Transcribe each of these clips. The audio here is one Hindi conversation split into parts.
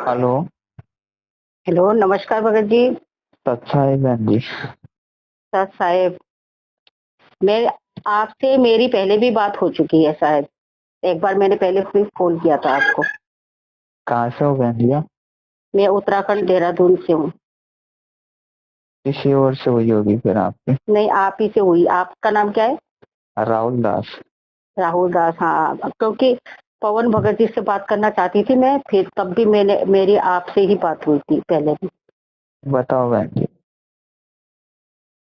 हेलो। हेलो, नमस्कार भगत जी। अच्छा है बहन जी। सर साहेब, मैं आपसे मेरी पहले भी बात हो चुकी है शायद। एक बार मैंने पहले भी फ़ोन किया था आपको। कहाँ से हो बहन जी आप? मैं उत्तराखंड देहरादून से हूँ। किसी और से हुई होगी फिर आपकी। नहीं, आप ही से हुई। आपका नाम क्या है? राहुल दास। राहुल दास, हाँ। क्योंकि पवन भगत जी से बात करना चाहती थी मैं, फिर तब भी मैंने मेरी आपसे ही बात हुई थी पहले भी। बताओ बहन जी।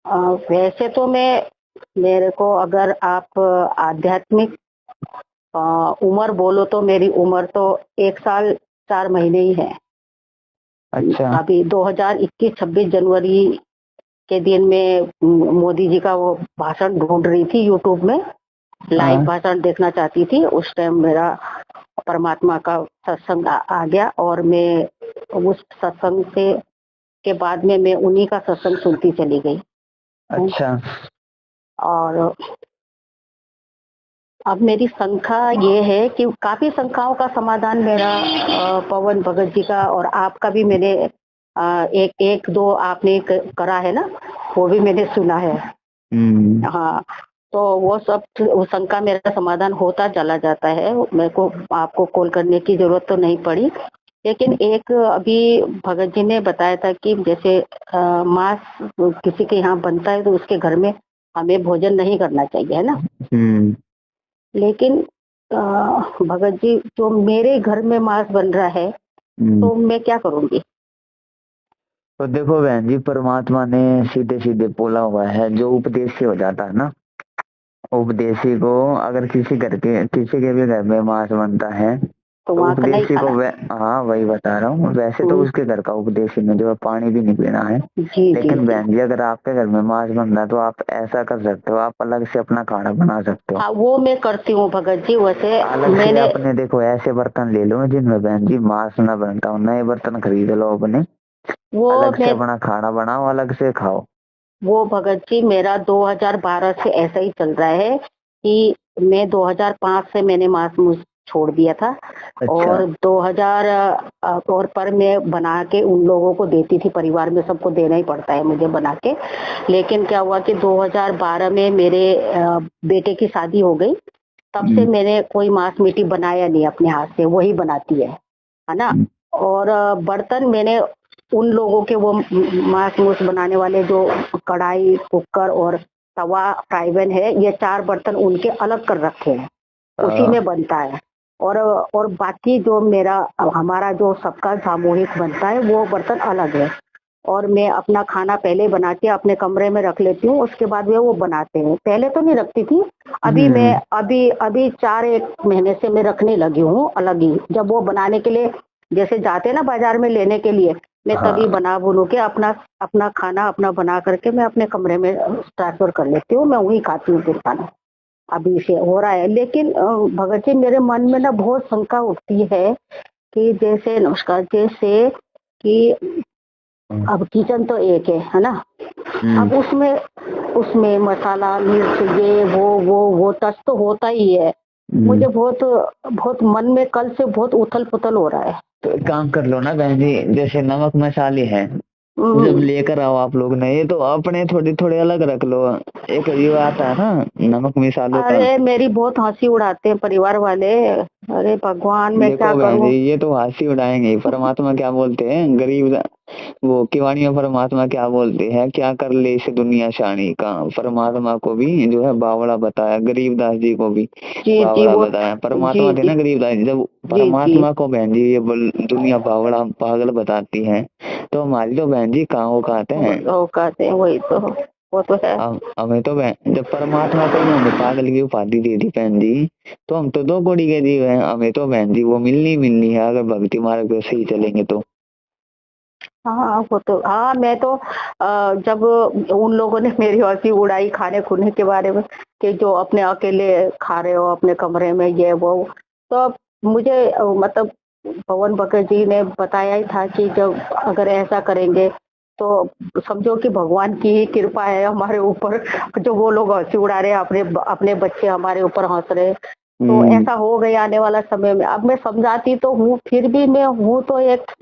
अ, वैसे तो मेरे को अगर आप आध्यात्मिक उम्र बोलो तो मेरी उम्र तो 1 साल 4 महीने ही है। अच्छा। अभी 2021-26 जनवरी के दिन में मोदी जी का वो भाषण ढूंढ रही थी यूट्यूब में। लाइव हाँ। भाषण देखना चाहती थी। उस टाइम मेरा परमात्मा का सत्संग आ गया और मैं उस सत्संग से के बाद में मैं उन्हीं का सत्संग सुनती चली गई हूँ। अच्छा। और अब मेरी शंका ये है कि काफी शंकाओं का समाधान मेरा पवन भगत जी का और आपका भी मैंने एक एक दो आपने करा है ना, वो भी मैंने सुना है। हम्म। हाँ, तो वो सब वो शंका मेरा समाधान होता चला जाता है। मेरे को आपको कॉल करने की जरूरत तो नहीं पड़ी। लेकिन एक अभी भगत जी ने बताया था कि जैसे मांस किसी के यहाँ बनता है तो उसके घर में हमें भोजन नहीं करना चाहिए, है ना। हम्म। लेकिन अ, भगत जी, जो मेरे घर में मांस बन रहा है हम्म। तो मैं क्या करूंगी? तो देखो बहन जी, परमात्मा ने सीधे सीधे बोला हुआ है, जो उपदेश से हो जाता है ना। उपदेशी को अगर किसी के भी घर में मांस बनता है तो तो वहां का नहीं उपदेशी को खाना। हाँ वही बता रहा हूँ। वैसे तो हम्म, उसके घर का उपदेशी में जो है पानी भी नहीं पीना है। जी जी लेकिन जी। बहन जी, अगर आपके घर में मांस बन रहा है तो आप ऐसा कर सकते हो, आप अलग से अपना खाना बना सकते हो। हाँ, वो मैं करती हूँ भगत जी। वैसे अलग से मैंने अपने देखो ऐसे बर्तन ले लो जिनमें बहन जी मांस ना बनता हो, नए बर्तन खरीद लो अपने। वो अलग से मैं अपना खाना बनाओ, अलग से खाओ। वो भगत जी, मेरा 2012 से ऐसा ही चल रहा है कि मैं 2005 से मैंने मांस मूस छोड़ दिया था। अच्छा। और 2000 और पर मैं बना के उन लोगों को देती थी, परिवार में सबको देना ही पड़ता है मुझे बना के। लेकिन क्या हुआ कि 2012 में मेरे बेटे की शादी हो गई। तब से हम्म। मैंने कोई मांस मीटी बनाया नहीं अपने हाथ से, वही बनाती है ना। हम्म। और बर्तन मैंने उन लोगों के वो मांस मूस बनाने वाले जो कढ़ाई, कुकर और तवा, फ्राई पैन है, ये 4 बर्तन उनके अलग कर रखे हैं। उसी आ, में बनता है। और बाकी जो हमारा जो सबका सामूहिक बनता है वो बर्तन अलग है। और मैं अपना खाना पहले बना के अपने कमरे में रख लेती हूँ, उसके बाद वो बनाते हैं। पहले तो नहीं रखती थी। अभी मैं हम्म। अभी अभी 4 एक महीने से मैं रखने लगी हूँ अलग ही। जब वो बनाने के लिए जैसे जाते हैं ना बाजार में लेने के लिए, मैं तभी हाँ। बना बुनू के अपना अपना खाना अपना बना करके मैं अपने कमरे में ट्रांसफर कर लेती हूँ। मैं वही खाती हूँ फिर खाना। अभी से हो रहा है। लेकिन भगत जी, मेरे मन में ना बहुत शंका उठती है कि जैसे नमस्कार, जैसे कि अब किचन तो एक है ना। हम्म। अब उसमें उसमें मसाला मिर्च ये वो टच तो होता ही है। हम्म। मुझे बहुत बहुत मन में कल से बहुत उथल पुथल हो रहा है। तो एक काम कर लो ना बहन जी, जैसे नमक मसाले हैं, जब हम्म, लेकर आओ आप लोग ने, ये तो अपने थोड़े थोड़े अलग रख लो। एक ये आता है ना नमक मिसालों का। अरे मेरी बहुत हंसी उड़ाते हैं परिवार वाले। अरे भगवान, मैं क्या देखो बहन जी, करूं? ये तो हंसी उड़ाएंगे ही। परमात्मा क्या बोलते हैं गरीब, वो किवाणी में परमात्मा क्या बोलते हैं, क्या कर ले इस दुनिया शानी का। परमात्मा को भी जो है बावड़ा बताया, गरीबदास जी को भी जी जी, बावड़ा वो बताया। जी परमात्मा थे जी ना गरीबदास जी। जब जी जी। परमात्मा को बहन जी ये दुनिया बावड़ा पागल बताती है, तो हमारी तो बहन जी कहाँ औकात है। वो कहते हैं, वही तो, वो तो है। हमें तो जब परमात्मा को ही हमें पागल की उपाधि दे दी बहन जी, तो हम तो दो कौड़ी के जीव हैं। हमें तो बहन जी वो मिलनी मिलनी है, अगर भक्ति मार्ग पे सही चलेंगे तो। हाँ, वो तो, हाँ, मैं तो जब उन लोगों ने मेरी हंसी उड़ाई खाने खुने के बारे में कि जो अपने अकेले खा रहे हो अपने कमरे में ये वो, तो अब मुझे मतलब पवन भगत जी ने बताया ही था कि जब अगर ऐसा करेंगे तो समझो कि भगवान की ही कृपा है हमारे ऊपर। जो वो लोग हंसी उड़ा रहे हैं, अपने अपने बच्चे हमारे ऊपर हंस रहे हैं, तो ऐसा हो गया आने वाला समय में। अब मैं समझाती तो हूँ, फिर भी मैं हूँ तो एक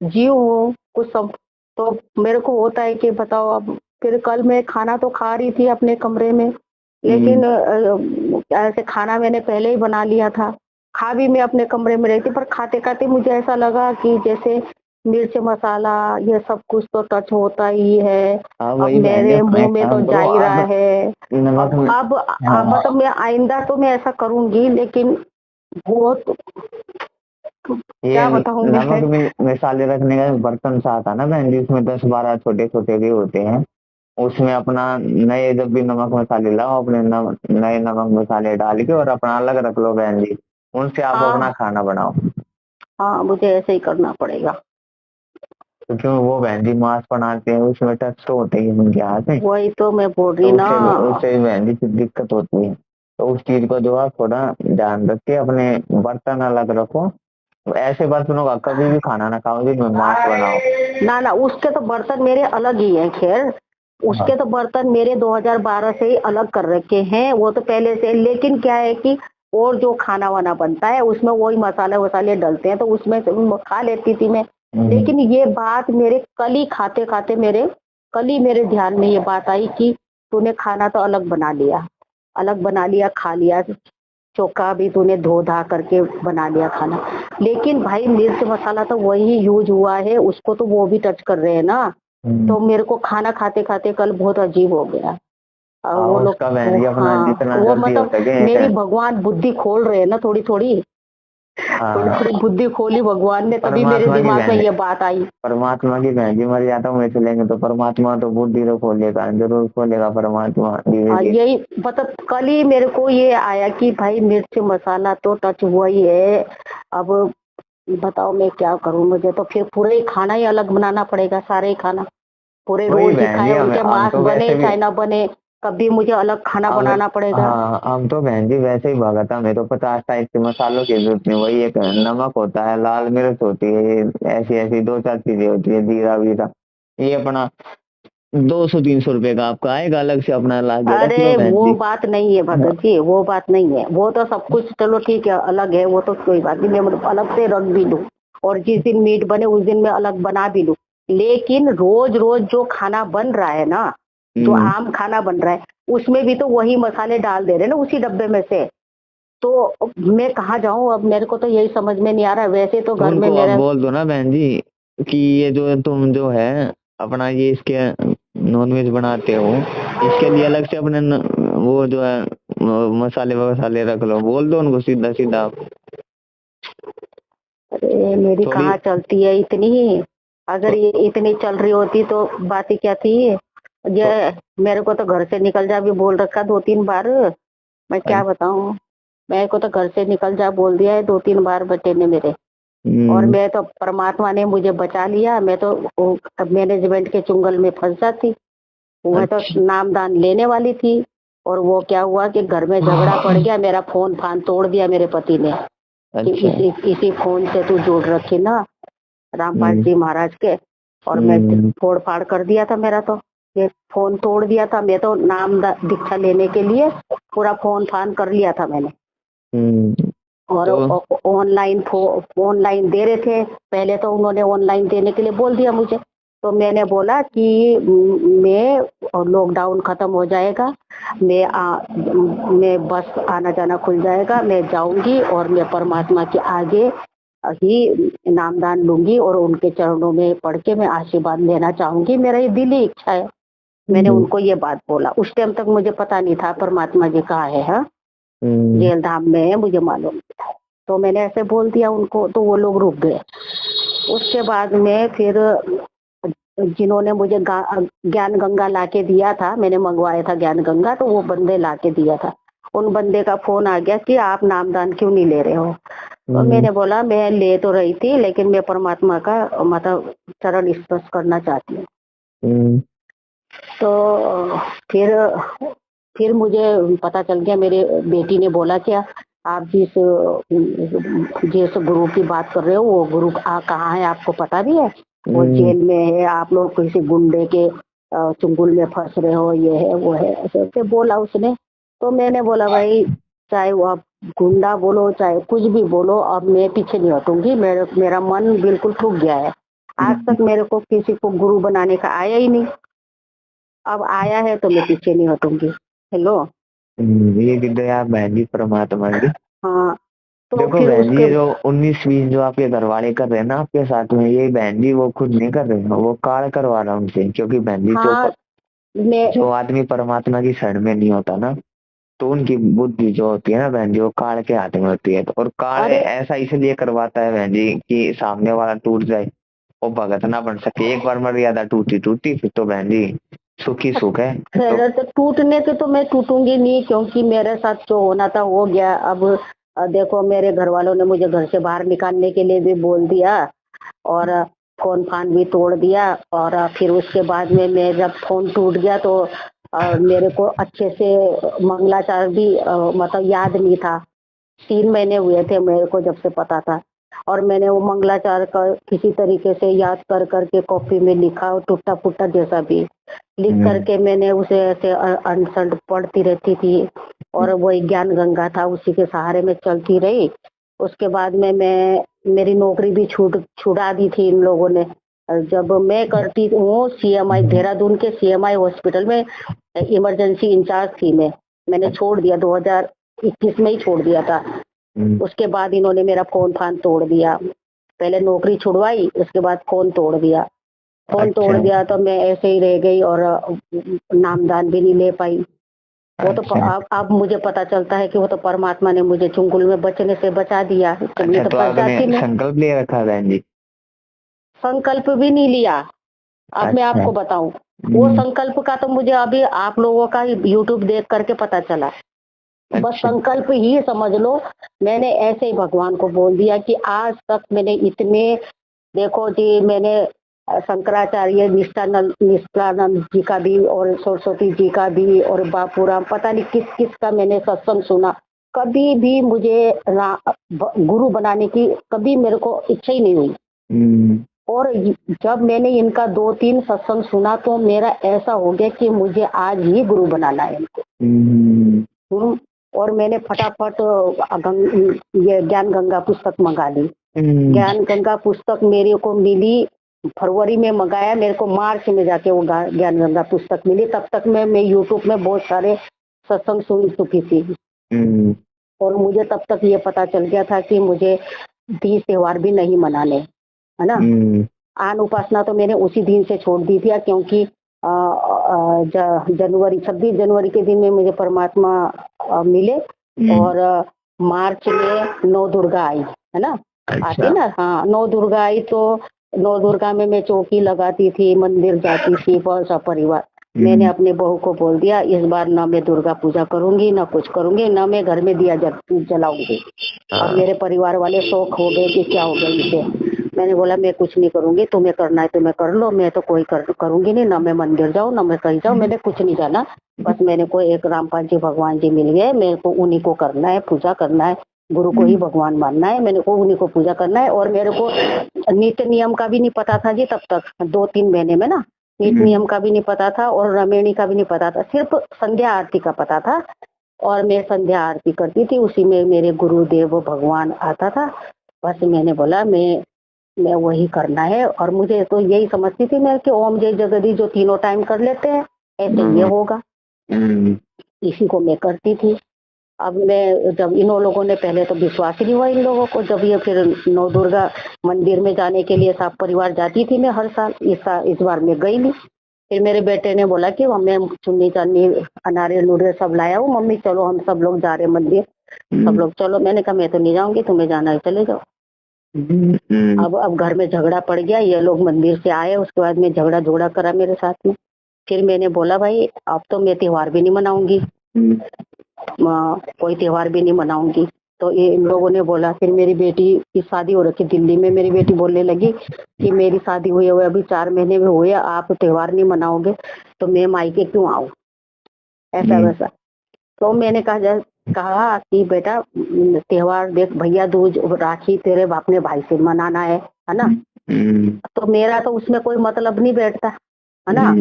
जीव हूँ तो मेरे को होता है कि बताओ। अब फिर कल मैं खाना तो खा रही थी अपने कमरे में, लेकिन ऐसे खाना मैंने पहले ही बना लिया था। खा भी मैं अपने कमरे में रही थी, पर खाते खाते मुझे ऐसा लगा कि जैसे मिर्च मसाला ये सब कुछ तो टच होता ही है। हाँ अब वही बहन जी, मेरे अपना मुंह एक में तो काम जा करो ही रहा आप है। नमक में। अब हाँ मतलब मैं आइंदा तो मैं ऐसा करूंगी, लेकिन वो तो ये क्या बताऊं नमक मैं। में मसाले रखने का बर्तन सा आता है ना बहन जी, उसमें 10-12 छोटे छोटे भी होते हैं। उसमें अपना नए जब भी नमक मसाले लाओ, अपने नए नमक मसाले डाल के और अपना अलग रख लो बहन जी। उनसे आप अपना हाँ खाना बनाओ। हाँ, मुझे ऐसे ही करना पड़ेगा। क्योंकि वो बहन जी मांस बनाते हैं, उसमें टच तो होते ही हैं उनके हाथ में। वही तो मैं बोल रही तो ना। उससे बहन जी फिर दिक्कत होती है। तो उस चीज को जो आप थोड़ा ध्यान रख के अपने बर्तन अलग रखो। ऐसे बर्तनों का कभी भी खाना ना खाओ जिसमें मांस बनाओ। ना ना, उसके तो बर्तन मेरे अलग ही हैं। खैर, हाँ। उसके तो बर्तन मेरे 2012 से ही अलग कर रखे हैं, वो तो पहले से। लेकिन क्या है कि और जो खाना वाना बनता है उसमें वही मसाले वसाले डलते हैं, तो उसमें से वो खा लेती थी मैं। लेकिन ये बात मेरे कल ही खाते खाते कल ही मेरे ध्यान में ये बात आई कि तूने खाना तो अलग बना लिया, खा लिया। चोखा भी तूने धो धा करके बना लिया खाना, लेकिन भाई मिर्च मसाला तो वही यूज हुआ है, उसको तो वो भी टच कर रहे हैं ना। तो मेरे को खाना खाते खाते कल बहुत अजीब हो गया। वो हाँ लोग उसका बहन जी अपना हाँ, जितना वो जल्दी हो मतलब सके मेरी भगवान बुद्धि खोल रहे हैं ना, थोड़ी थोड़ी थोड़ी हाँ। थोड़ी बुद्धि खोली भगवान ने, तभी मेरे परमात्मा की दिमाग में बहन, ये बात आई। परमात्मा की बहन जी मर्यादा में चलेंगे तो परमात्मा तो बुद्धि तो खोलेगा, जरूर खोलेगा परमात्मा धीरे हाँ, धीरे। यही मतलब कल ही मेरे को ये आया कि भाई मिर्च मसाला तो टच हुआ ही है। अब बताओ मैं क्या करूं, मुझे तो फिर पूरे ही खाना ही अलग बनाना पड़ेगा, सारे ही खाना। पूरे वही रोज ही बहन जी खाए हमें उनके हम मांस तो बने वैसे भी चाहे ना बने, कभी मुझे अलग खाना हम बनाना पड़ेगा। हाँ हम तो बहन जी वैसे ही भगत हमें तो 50 टाइप के मसालों की जरूरत नहीं। वही एक नमक होता है, लाल मिर्च होती है, ये ऐसी ऐसी 2-4 चीजें होती है, जीरा वीरा। ये अपना 200-300 रुपए का आपका आएगा, अलग से अपना ला के रख लो अरे बहन वो जी। बात नहीं है हाँ। भगत जी, वो बात नहीं है। वो तो सब कुछ चलो ठीक है, अलग है, वो तो कोई बात नहीं, मैं मतलब अलग से रख भी लूं। और जिस दिन मीट बने उस दिन मैं अलग बना भी लूं। लेकिन रोज रोज जो खाना बन रहा है ना, जो हम्म। आम खाना बन रहा है, उसमें भी तो वही मसाले डाल दे रहे हैं ना, उसी डब्बे में से। तो मैं कहाँ जाऊं, अब मेरे को तो यही समझ में नहीं आ रहा। वैसे तो तो घर में उनको आप मेरे बोल दो ना बहन जी कि ये जो तुम जो है अपना ये इसके नॉनवेज बनाते हो, इसके लिए अलग से अपने वो जो है मसाले वसाले रख लो, बोल दो उनको सीधा सीधा आप। अरे मेरी थोड़ी कहाँ चलती है इतनी। अगर तो, ये इतनी चल रही होती तो बात ही क्या थी। तो ये मेरे को तो घर से निकल जा भी बोल रखा 2-3 बार। मैं क्या बताऊं। मेरे को तो घर से निकल जा बोल दिया है 2-3 बार बेटे ने मेरे। और हम्म, मैं तो परमात्मा ने मुझे बचा लिया, मैं तो मैनेजमेंट के चुंगल में फंस जाती। मैं तो अच्छा नाम दान लेने वाली थी। और वो क्या हुआ कि घर में झगड़ा पड़ गया, मेरा फोन फान तोड़ दिया मेरे पति ने कि अच्छा। इसी फोन से तू जोड़ रखी ना रामपाल हम्म जी महाराज के। और मैं हम्म फोड़ फाड़ कर दिया था मेरा तो। ये फोन तोड़ दिया था, मैं तो दीक्षा लेने के लिए पूरा फोन फान कर लिया था मैंने। और तो ऑनलाइन दे रहे थे। पहले तो उन्होंने ऑनलाइन देने के लिए बोल दिया मुझे। तो मैंने बोला कि मैं लॉकडाउन खत्म हो जाएगा, मैं बस आना जाना खुल जाएगा, मैं जाऊंगी और मैं परमात्मा के आगे ही नामदान लूंगी और उनके चरणों में पढ़ के मैं आशीर्वाद लेना चाहूंगी, मेरा ये दिली इच्छा है। मैंने हम्म उनको ये बात बोला। उस टाइम तक मुझे पता नहीं था परमात्मा जी कहाँ है। हाँ, हम्म जेल धाम में है मुझे मालूम। तो मैंने ऐसे बोल दिया उनको, तो वो लोग रुक गए। उसके बाद में फिर जिन्होंने मुझे ज्ञान गंगा लाके दिया था, मैंने मंगवाया था ज्ञान गंगा, तो वो बंदे लाके दिया था। उन बंदे का फोन आ गया कि आप नामदान क्यों नहीं ले रहे हो। तो हम्म मैंने बोला मैं ले तो रही थी, लेकिन मैं परमात्मा का मतलब चरण स्पर्श करना चाहती हूँ। हम्म तो फिर फिर मुझे पता चल गया, मेरे बेटी ने बोला क्या आप जिस गुरु की बात कर रहे हो वो गुरु कहाँ है, आपको पता भी है। वो हम्म जेल में है, आप लोग किसी गुंडे के चुंगल में फंस रहे हो, ये है वो है, ऐसे ऐसे बोला उसने। तो मैंने बोला भाई चाहे वो आप गुंडा बोलो चाहे कुछ भी बोलो, अब मैं पीछे नहीं हटूंगी। मेरा मन बिल्कुल टूट गया है। आज तक मेरे को किसी को गुरु बनाने का आया ही नहीं, अब आया है तो मैं पीछे नहीं हटूंगी। हेलो। ये दया बहन जी परमात्मा की। हाँ, तो देखो फिर बहन जी, उसके ये जो 19-20 जो आपके घर वाले कर रहे हैं ना आपके साथ में, ये बहन जी वो खुद नहीं कर रहे हैं, वो कार्य करवा रहा है उनसे। क्योंकि बहन जी हाँ मैं जो आदमी परमात्मा की शरण में नहीं होता ना, तो उनकी बुद्धि जो होती है ना बहन जी, वो काल के हाथ में होती है। और काल अरे ऐसा इसलिए करवाता है बहन जी कि सामने वाला टूट जाए, वो भगत ना बन सके। एक बार मर्यादा टूटी टूटी, फिर तो बहन जी सुख ही सुख है। तो मेरे तो टूटने से तो मैं टूटूंगी नहीं, क्योंकि मेरे साथ जो होना था हो गया। अब देखो, मेरे घर वालों ने मुझे घर से बाहर निकालने के लिए भी बोल दिया, और फोन फान भी तोड़ दिया। और फिर उसके बाद में मैं जब फोन टूट गया तो मेरे को अच्छे से मंगलाचार भी मतलब याद नहीं था। 3 महीने हुए थे मेरे को जब से पता था, और मैंने वो मंगलाचार का किसी तरीके से याद कर करके कॉपी में लिखा, टूटा फूटा जैसा भी लिख करके मैंने उसे ऐसे अनसंट पढ़ती रहती थी। और वही ज्ञान गंगा था, उसी के सहारे में चलती रही। उसके बाद में मैं मेरी नौकरी भी छुड़ा दी थी इन लोगों ने। जब मैं करती हूँ सीएमआई देहरादून के सीएमआई हॉस्पिटल में इमरजेंसी इंचार्ज थी मैंने छोड़ दिया, 2021 में ही छोड़ दिया था। उसके बाद इन्होंने मेरा फोन फान तोड़ दिया। पहले नौकरी छुड़वाई, उसके बाद फोन तोड़ दिया। फोन तोड़ अच्छा दिया तो मैं ऐसे ही रह गई, और नामदान भी नहीं ले पाई। वो तो अच्छा अब मुझे पता चलता है कि वो तो परमात्मा ने मुझे चुंगल में बचने से बचा दिया, तो ये अच्छा। तो तो फंस आपने जाती मैं। संकल्प ले रखा है बहन जी? संकल्प भी नहीं लिया। अब मैं अच्छा। आपको बताऊं, वो संकल्प का तो मुझे अभी आप लोगों का यूट्यूब देख करके पता चला। बस अच्छा। संकल्प ही समझ लो। मैंने ऐसे ही भगवान को बोल दिया कि आज तक मैंने इतने, देखो जी, मैंने शंकराचार्य निष्ठानंद जी का भी, और सरस्वती जी का भी, और बापूराम, पता नहीं किस किस का मैंने सत्संग सुना। कभी भी मुझे गुरु बनाने की कभी मेरे को इच्छा ही नहीं हुई। और जब मैंने इनका 2-3 सत्संग सुना तो मेरा ऐसा हो गया कि मुझे आज ही गुरु बनाना है इनको। और मैंने फटाफट ये ज्ञान गंगा पुस्तक मंगा ली। ज्ञान गंगा पुस्तक मेरे को मिली फरवरी में, मंगाया मेरे को मार्च में जाके वो ज्ञान गंगा पुस्तक मिली। तब तक मैं यूट्यूब में बहुत सारे सत्संग सुन चुकी थी। और मुझे तब तक ये पता चल गया था कि मुझे 30 त्योहार भी नहीं मनाने, है ना। आन उपासना तो मैंने उसी दिन से छोड़ दी थी, क्योंकि जनवरी 26 जनवरी के दिन में मुझे परमात्मा मिले। और मार्च में 9 दुर्गा आई, है ना। अच्छा। आती ना, हाँ 9 दुर्गा आई, तो 9 दुर्गा में मैं चौकी लगाती थी, मंदिर जाती थी, बहुत सा परिवार। मैंने अपने बहू को बोल दिया, इस बार ना मैं दुर्गा पूजा करूंगी, ना कुछ करूंगी, ना मैं घर में दिया जलाऊंगी। और मेरे परिवार वाले शौक हो गए कि क्या हो गया इसे। मैंने बोला मैं कुछ नहीं करूंगी, तुम्हें करना है तुम्हें कर लो, मैं तो कोई करूंगी नहीं, ना मैं मंदिर जाऊँ ना मैं कहीं जाऊँ, मैंने कुछ नहीं जाना। बस मेरे को एक रामपाल जी भगवान जी मिल गए, मेरे को उन्हीं को करना है, पूजा करना है, गुरु को ही भगवान मानना है, मेरे को उन्हीं को पूजा करना है। और मेरे को नित्य नियम का भी नहीं पता था जी तब तक, 2-3 महीने में ना, नित्य नियम का भी नहीं पता था, और रमेणी का भी नहीं पता था, सिर्फ संध्या आरती का पता था। और मैं संध्या आरती करती थी, उसी में मेरे गुरुदेव भगवान आता था। बस मैंने बोला मैं वही करना है। और मुझे तो यही समझती थी मैं कि ओम जय जगदीश जो तीनों टाइम कर लेते हैं, ऐसे ये होगा, इसी को मैं करती थी। अब मैं जब इन लोगों ने, पहले तो विश्वास ही नहीं हुआ इन लोगों को, जब ये फिर 9 दुर्गा मंदिर में जाने के लिए सब परिवार जाती थी मैं हर साल, इस बार मैं गई नहीं। फिर मेरे बेटे ने बोला कि मैं चुन्नी चांदी अनारे नूरे सब लाया हूँ, मम्मी चलो हम सब लोग जा रहे मंदिर, सब लोग चलो। मैंने कहा मैं तो नहीं जाऊंगी, तुम्हें जाना है चले जाओ। अब घर में झगड़ा पड़ गया, ये लोग मंदिर से आए, उसके बाद में झगड़ा करा मेरे साथ में। फिर मैंने बोला भाई अब तो मैं त्योहार भी नहीं मनाऊंगी, कोई त्योहार भी नहीं मनाऊंगी। तो ये इन लोगों ने बोला, फिर मेरी बेटी की शादी हो रखी दिल्ली में, मेरी बेटी बोलने लगी कि मेरी शादी हुई हुई अभी 4 महीने में हुए, आप त्योहार नहीं मनाओगे तो मैं मायके क्यों आऊँ, ऐसा वैसा। तो मैंने कहा कि बेटा त्योहार देख, भैया दूज राखी तेरे अपने भाई से मनाना है ना, तो मेरा तो उसमें कोई मतलब नहीं बैठता, है ना।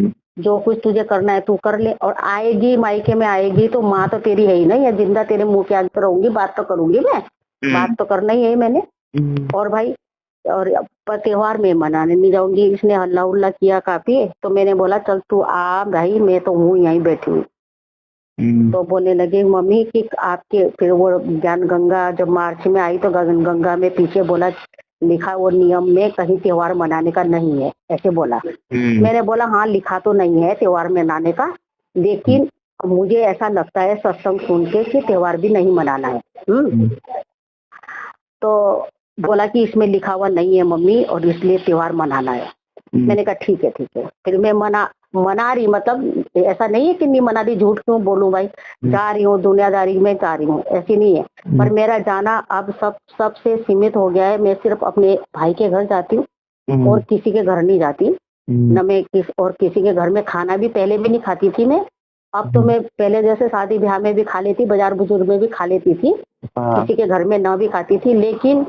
जो कुछ तुझे करना है तू कर ले, और आएगी मायके में आएगी तो माँ तो तेरी है ही नहीं, या जिंदा तेरे मुंह के आगे तो रहूंगी, बात तो करूंगी मैं, बात तो करना ही है मैंने। और भाई, और पर त्योहार में मनाने नहीं जाऊंगी। इसने हल्ला उल्ला किया काफी, तो मैंने बोला चल तू आ भाई, मैं तो हूँ यहीं बैठी हुई। तो बोलने लगे मम्मी कि आपके, फिर वो ज्ञान गंगा जब मार्च में आई तो गंगा में पीछे बोला लिखा वो नियम में कहीं त्योहार मनाने का नहीं है, ऐसे बोला। मैंने बोला हाँ लिखा तो नहीं है त्योहार मनाने का, लेकिन मुझे ऐसा लगता है सत्संग सुन के कि त्योहार भी नहीं मनाना है। तो बोला कि इसमें लिखा हुआ नहीं है मम्मी, और इसलिए त्योहार मनाना है। मैंने कहा ठीक है ठीक है। फिर मैं मना रही, मतलब ऐसा नहीं है कि नहीं मना रही, झूठ क्यों बोलूं भाई, जा रही हूँ दुनियादारी में, जा रही हूँ, ऐसी नहीं है। पर मेरा जाना अब सबसे सीमित हो गया है। मैं सिर्फ अपने भाई के घर जाती हूँ और किसी के घर नहीं जाती। न मैं किसी के घर में खाना भी पहले भी नहीं खाती थी मैं। अब तो मैं पहले जैसे शादी ब्याह में भी खा लेती, बाजार बुजुर्ग में भी खा लेती थी, किसी के घर में ना भी खाती थी। लेकिन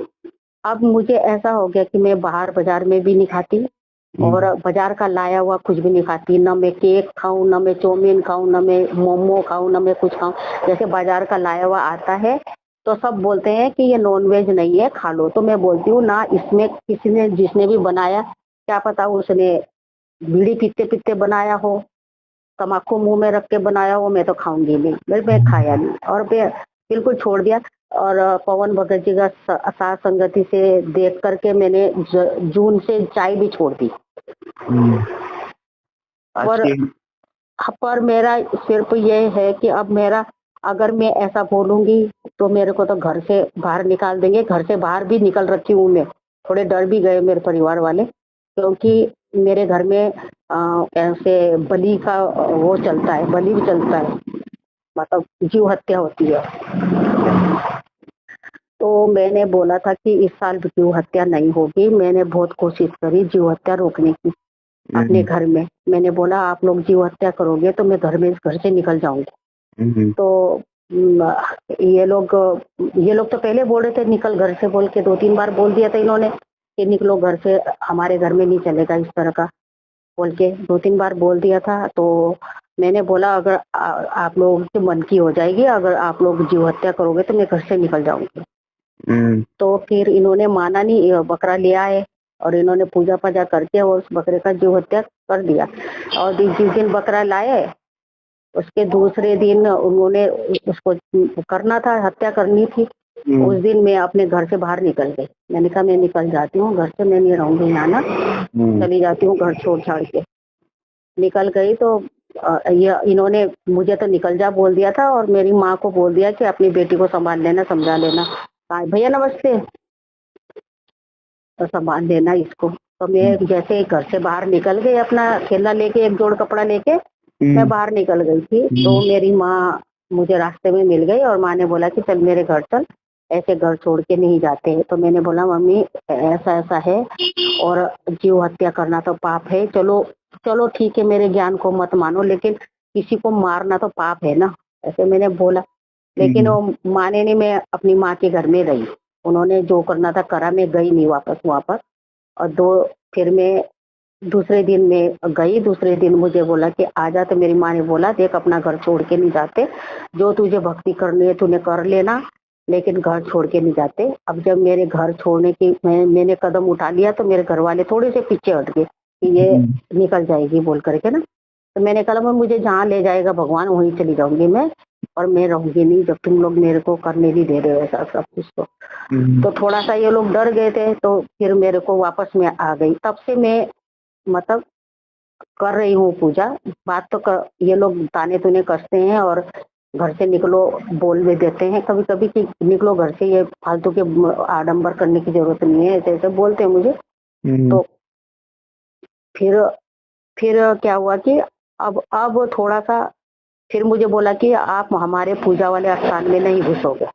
अब मुझे ऐसा हो गया कि मैं बाहर बाजार में भी नहीं खाती, और बाजार का लाया हुआ कुछ भी नहीं खाती। न मैं केक खाऊं, न मैं चाउमीन खाऊं, न मैं मोमो खाऊं, न मैं कुछ खाऊं। जैसे बाजार का लाया हुआ आता है तो सब बोलते हैं कि ये नॉनवेज नहीं है, खा लो। तो मैं बोलती हूँ ना, इसमें किसी ने जिसने भी बनाया, क्या पता उसने बीड़ी पीते पीते बनाया हो, तम्बाकू मुंह में रख के बनाया हो, मैं तो खाऊंगी नहीं। मैं खाया नहीं और मैं बिल्कुल छोड़ दिया। और पवन भगत जी का साथ संगति से देख करके मैंने जून से चाय भी छोड़ दी। पर मेरा सिर्फ ये है कि अब मेरा, अगर मैं ऐसा बोलूंगी तो मेरे को तो घर से बाहर निकाल देंगे। घर से बाहर भी निकल रखी हूँ मैं, थोड़े डर भी गए मेरे परिवार वाले, क्योंकि मेरे घर में ऐसे बलि का वो चलता है, बलि भी चलता है, मतलब जीव हत्या होती है। तो मैंने बोला था कि इस साल जीव हत्या नहीं होगी। मैंने बहुत कोशिश करी जीव हत्या रोकने की अपने घर में। मैंने बोला आप लोग जीव हत्या करोगे तो मैं घर से निकल जाऊंगी। तो ये लोग तो पहले बोल रहे थे निकल घर से, बोल के 2-3 बार बोल दिया था इन्होंने कि निकलो घर से, हमारे घर में नहीं चलेगा इस तरह का, बोल के 2-3 बार बोल दिया था। तो मैंने बोला अगर आप लोगों के मन की हो जाएगी, अगर आप लोग जीव हत्या करोगे तो मैं घर से निकल जाऊंगी। तो फिर इन्होंने माना नहीं, बकरा ले आए और इन्होंने पूजा पाजा करके और उस बकरे का जीव हत्या कर दिया। और जिस दिन बकरा लाए उसके दूसरे दिन उन्होंने उसको करना था, हत्या करनी थी। उस दिन मैं अपने घर से बाहर निकल गई। मैंने कहा मैं निकल जाती हूँ घर से, मैं नहीं रहूंगी यहाँ ना, चली जाती हूँ घर छोड़ छाड़ के। निकल गई तो ये इन्होंने मुझे तो निकल जा बोल दिया था, और मेरी माँ को बोल दिया कि अपनी बेटी को संभाल लेना, समझा लेना। भैया नमस्ते, तो संभाल लेना इसको। तो मैं जैसे घर से बाहर निकल गई, अपना थैला लेके, एक जोड़ कपड़ा लेके मैं बाहर निकल गई थी। तो मेरी माँ मुझे रास्ते में मिल गई और माँ ने बोला कि चल मेरे घर चल, ऐसे घर छोड़ के नहीं जाते। तो मैंने बोला मम्मी ऐसा ऐसा है और जीव हत्या करना तो पाप है। चलो चलो ठीक है, मेरे ज्ञान को मत मानो, लेकिन किसी को मारना तो पाप है ना, ऐसे मैंने बोला। लेकिन वो माने नहीं। मैं अपनी माँ के घर में रही, उन्होंने जो करना था करा, मैं गई नहीं वापस। और फिर मैं दूसरे दिन में गई। दूसरे दिन मुझे बोला कि आजा, तो मेरी माँ ने बोला देख अपना घर छोड़ के नहीं जाते, जो तुझे भक्ति करनी है तूने कर लेना, लेकिन घर छोड़ के नहीं जाते। अब जब मेरे घर छोड़ने की मैंने कदम उठा लिया तो मेरे घर वाले थोड़े से पीछे हट गए कि ये निकल जाएगी बोल करके ना। तो मैंने कहा मुझे जहाँ ले जाएगा भगवान वहीं चली जाऊंगी मैं, और मैं रहूंगी नहीं जब तुम लोग मेरे को करने नहीं दे रहे हो ऐसा सब कुछ। तो थोड़ा सा ये लोग डर गए थे, तो फिर मेरे को वापस में आ गई। तब से मैं मतलब कर रही हूँ पूजा। बात तो ये लोग ताने तूने कसते हैं और घर से निकलो बोल भी देते हैं कभी कभी कि निकलो घर से, ये फालतू के आडंबर करने की जरूरत नहीं है, ऐसे ऐसे बोलते हैं मुझे। तो फिर क्या हुआ कि अब थोड़ा सा फिर मुझे बोला कि आप हमारे पूजा वाले स्थान में नहीं घुसोगे,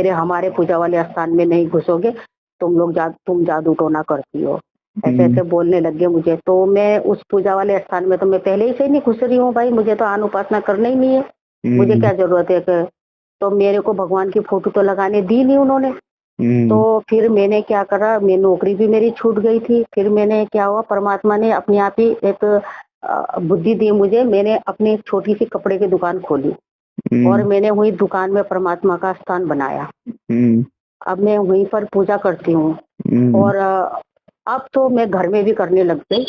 हमारे पूजा वाले स्थान में नहीं घुसोगे, तुम जादू टोना करती हो, ऐसे ऐसे बोलने लग गए मुझे। तो मैं उस पूजा वाले स्थान में तो मैं पहले ही से नहीं घुस रही हूँ भाई, मुझे तो आन उपासना करना ही नहीं है, मुझे क्या जरूरत है। तो मेरे को भगवान की फोटो तो लगाने दी नहीं उन्होंने। तो फिर मैंने क्या करा, मैं नौकरी भी मेरी छूट गई थी। फिर मैंने क्या हुआ, परमात्मा ने अपने आप ही एक बुद्धि दी मुझे, मैंने अपनी एक छोटी सी कपड़े की दुकान खोली और मैंने वही दुकान में परमात्मा का स्थान बनाया। अब मैं वहीं पर पूजा करती हूँ और अब तो मैं घर में भी करने लग गई।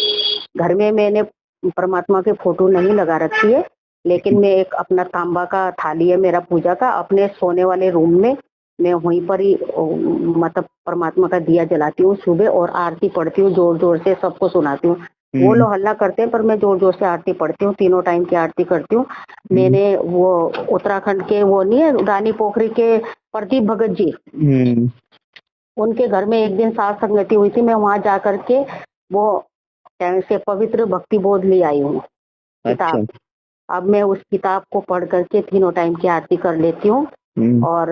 घर में मैंने परमात्मा की फोटो नहीं लगा रखी है, लेकिन मैं एक अपना तांबा का थाली है मेरा पूजा का, अपने सोने वाले रूम में मैं वहीं पर ही मतलब परमात्मा का दिया जलाती हूँ सुबह और आरती पढ़ती हूँ, जोर जोर से सबको सुनाती हूँ। वो लोग हल्ला करते हैं पर मैं जोर जोर से आरती पढ़ती हूँ, तीनों टाइम की आरती करती हूँ। मैंने वो उत्तराखंड के वो नहीं है रानी पोखरी के प्रदीप भगत जी, उनके घर में एक दिन साथ संगति हुई थी, मैं वहां जा करके वो से पवित्र भक्ति बोध ले आई हूँ किताब। अब मैं उस किताब को पढ़ करके तीनों टाइम की आरती कर लेती हूँ और